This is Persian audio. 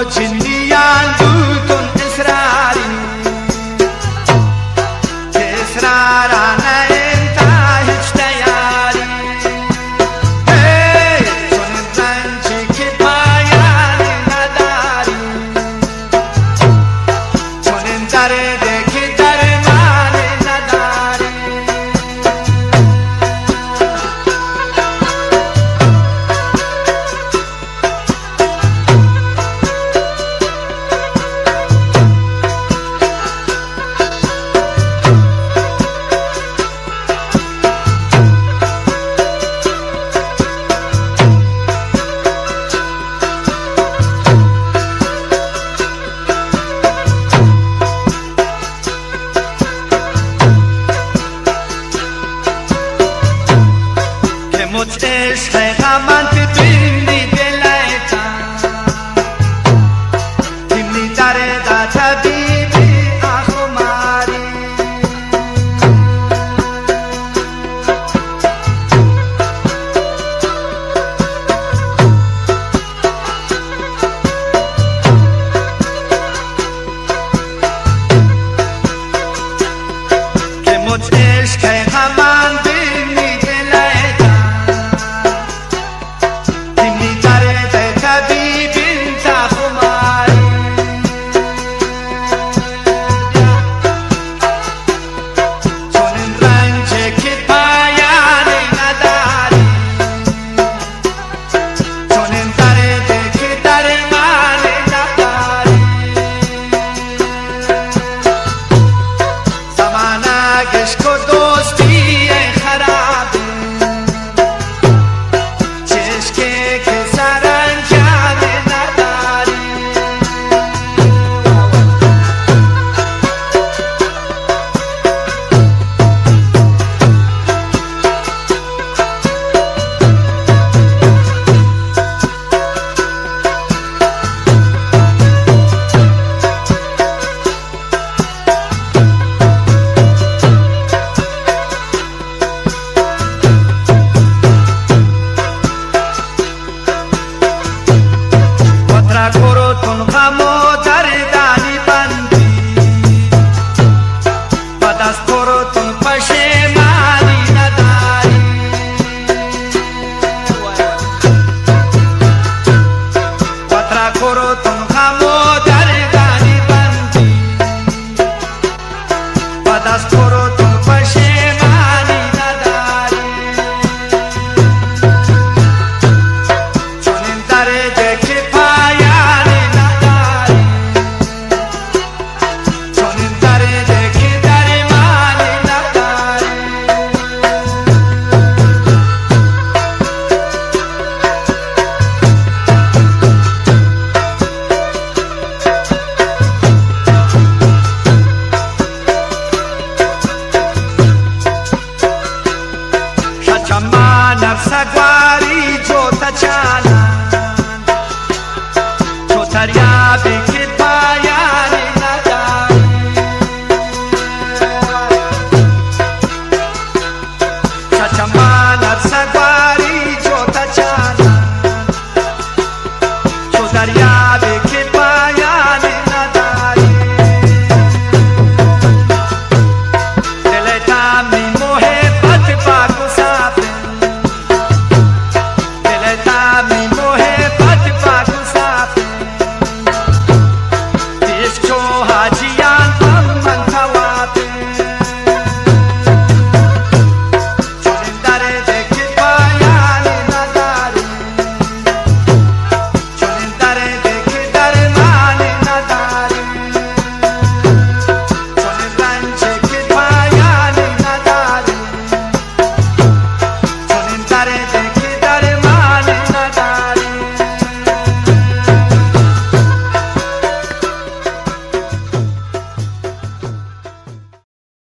جنیان دوتون اصراری که اصرارانه انتا هیچ دیاری چون رنجی که پایانی نداری چون درده که درمانی نداری much عشق غمان تبینی دلیتا تیمی داره دا طبیبی آخو ماری که much عشق غمان بینی دلیتا عشق و دوستی خرابه چشکه که سرانجام نداری تون غم و دردانی بندی و دست تون پشیمانی نداری و تون غم و دردانی بندی و دست تون پشیمانی نداری چون این درده که نفسگواری جو تچانن تو تریابی که پایانی نداری چچما نفسگواری جو تچانن تو تریابی که پایانی نداری دلتا می محبت پاک و صافه Tarde